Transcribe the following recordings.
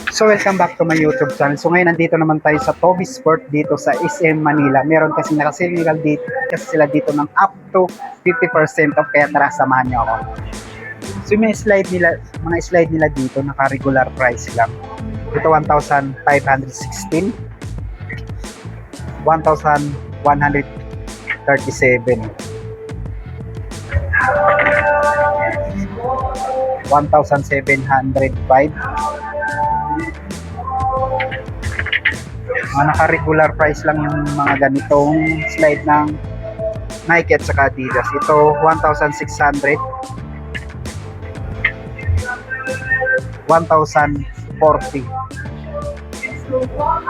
So welcome back to my YouTube channel. So ngayon nandito naman tayo sa Toby Sport dito sa SM Manila. Meron kasi nakasale dito kasi sila dito ng up to 50% off, kaya tara samahan niyo ako. So yung mga slide nila dito naka-regular price lang. Ito 1,516, 1,137, 1,705. Mga naka-regular price lang yung mga ganitong slide ng Nike at saka Adidas. Ito 1,600, 1,040,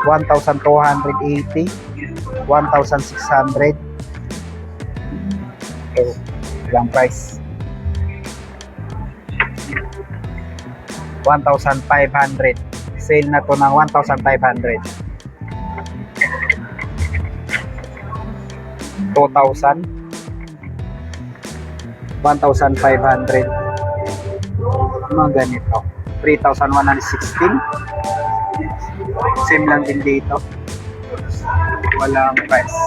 1,280, 1,600. So, ilang price? 1,500. Sale na to ng 1,500. 2,000, 1,500, mga ganito. 3,116. Same lang din dito, walang price.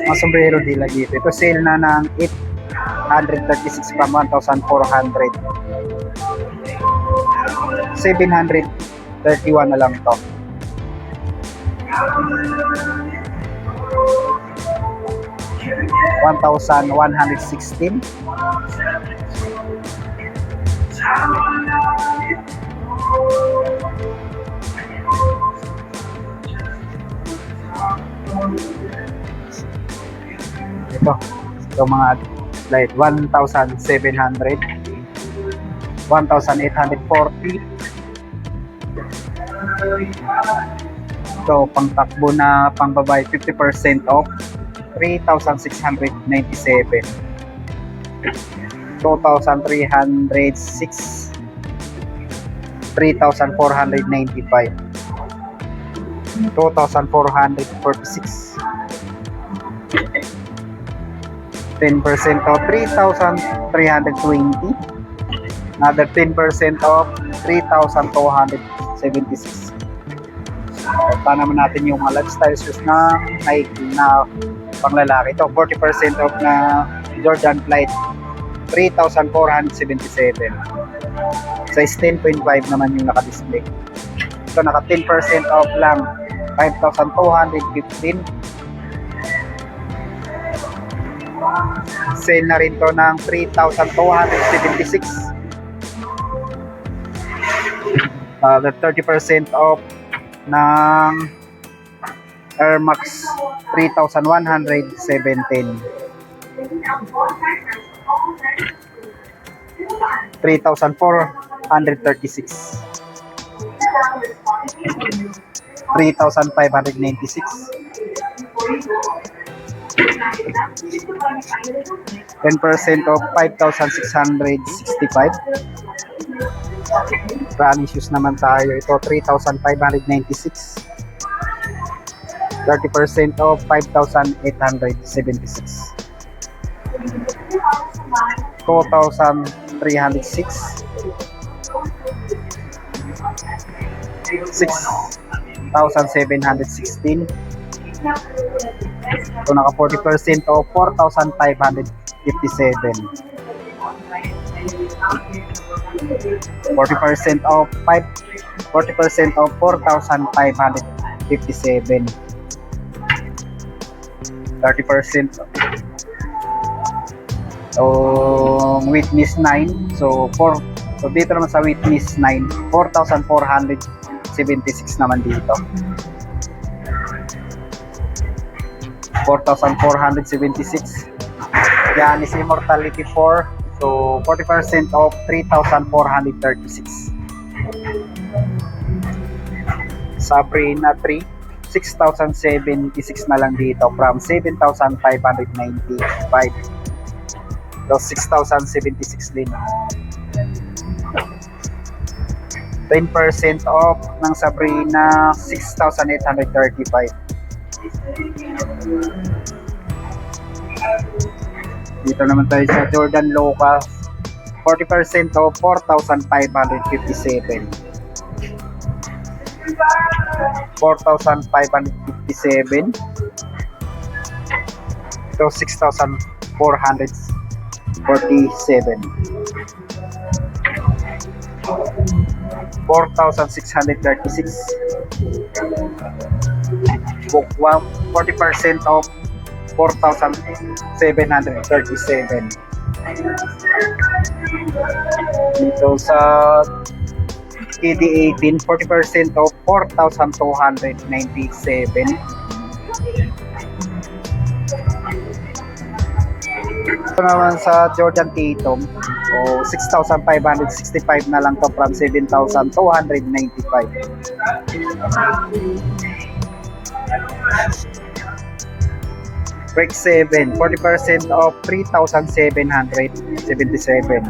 Mga sombrero nila dito, ito sale na ng 836 from 1,400. 731 na lang to. $1,116. Ito mga slide 1,700, 1,840. Ito pang takbo na pang babae 50% off, 3,697. 2,306, 3,495, 2,446. 10% off, 3,320. Another 10% off, 3,276. Ito naman natin yung mga lifestyle shoes na Nike na panglalaki. Ito 40% off na Jordan Flight, 3,477. Size 10.5 naman yung naka-display. Ito naka 10% off lang, 5,215. Sale na rin to ng 3,276. The 30% off ng Air Max, 3,117. 3,436. 3,596. 10% off, 5,665. Running shoes naman tayo. Ito 3,596. 30% off, 5,876. 2,306. 6,716. Ito naka 40% off, 4,557. 40% off, 40% off, 4,557. 30% Witness 9. So dito naman sa Witness 9, 4,476 naman dito. 4,476. Yan is Immortality 4. So 40% off, 3,436. Sabrina 3, 6,076 na lang dito from 7,595. So 6,076 din. 10% off ng Sabrina, 6,835. Dito naman tayo sa Jordan Local, 40% off, 4,557. 4,557. Ito 6,447. 4,636. Book 1, 40% off 4,737. Dito sa KD18, 40% off 4,297. Ito naman sa Jordan Tatum, o 6,565 na lang to from 7,295. Break 7, 40% off 3,777.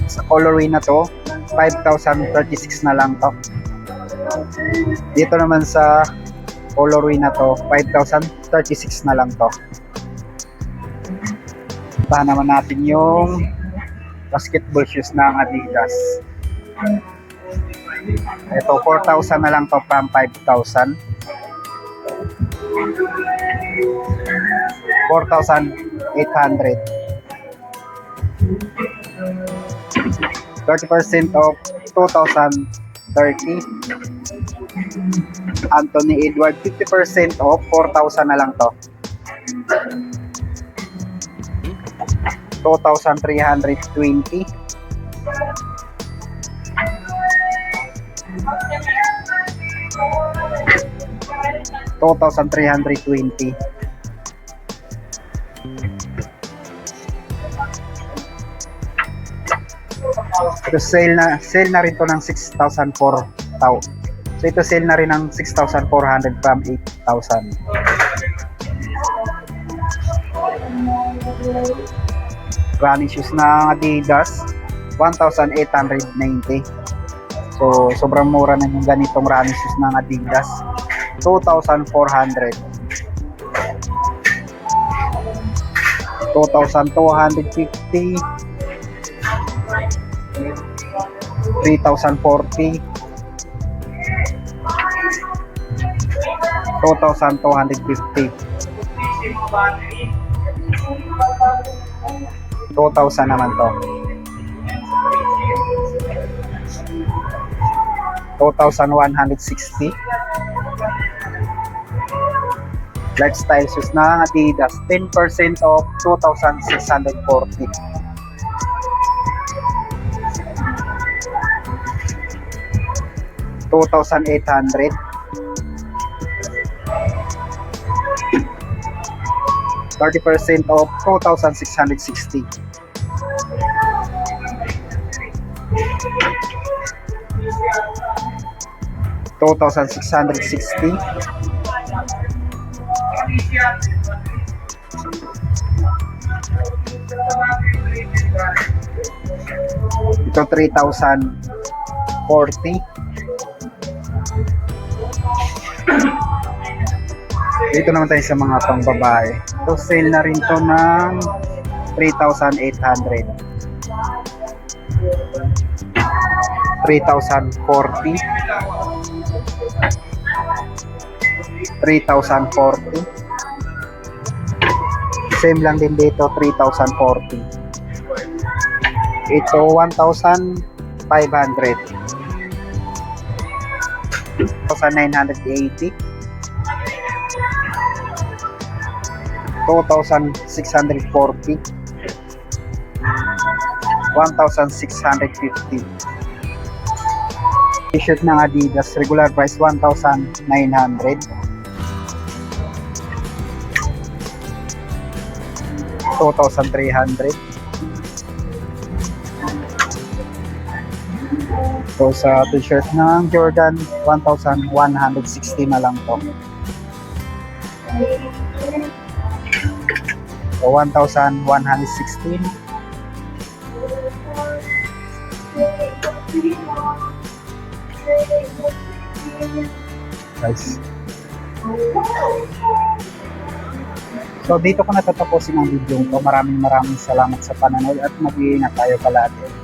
Sa colorway na to, 5,036 na lang to. Dito naman sa colorway na to, 5,036 na lang to. Tahan naman natin yung basketball shoes ng Adidas. Ito 4,000 na lang to from 5,000. 4,800. 30% off 2,030. Anthony Edward 50% off 4,000 na lang to. 2,320. 2,320. Ito sale na rin to ng 6,400. So ito sale na rin ng 6,400 from 8,000. Running shoes na Adidas 1,890. So sobrang mura na yung ganitong running shoes ng Adidas. 2,400. 2,250. 3,040. 2,250. 2,000 naman to. 2,160. Lifestyle shoes na Adidas 10% off 2,640. 2,800. 30% off 2,660. 2,660. Ito 3,040. Dito naman tayo sa mga pangbabae. Ito sale na rin to ng 3,800. 3,040. 3,040. Same lang din dito, 3,040. Ito 1,500. 1,980. 2,640. 1,650. T-shirt ng Adidas, regular price 1,900. 2,300. So sa t-shirt ng Jordan, 1,160 na lang to. So 1,116. Guys. So dito ko natatapusin ang video ko. Maraming salamat sa panonood at mag-iingat tayo palagi.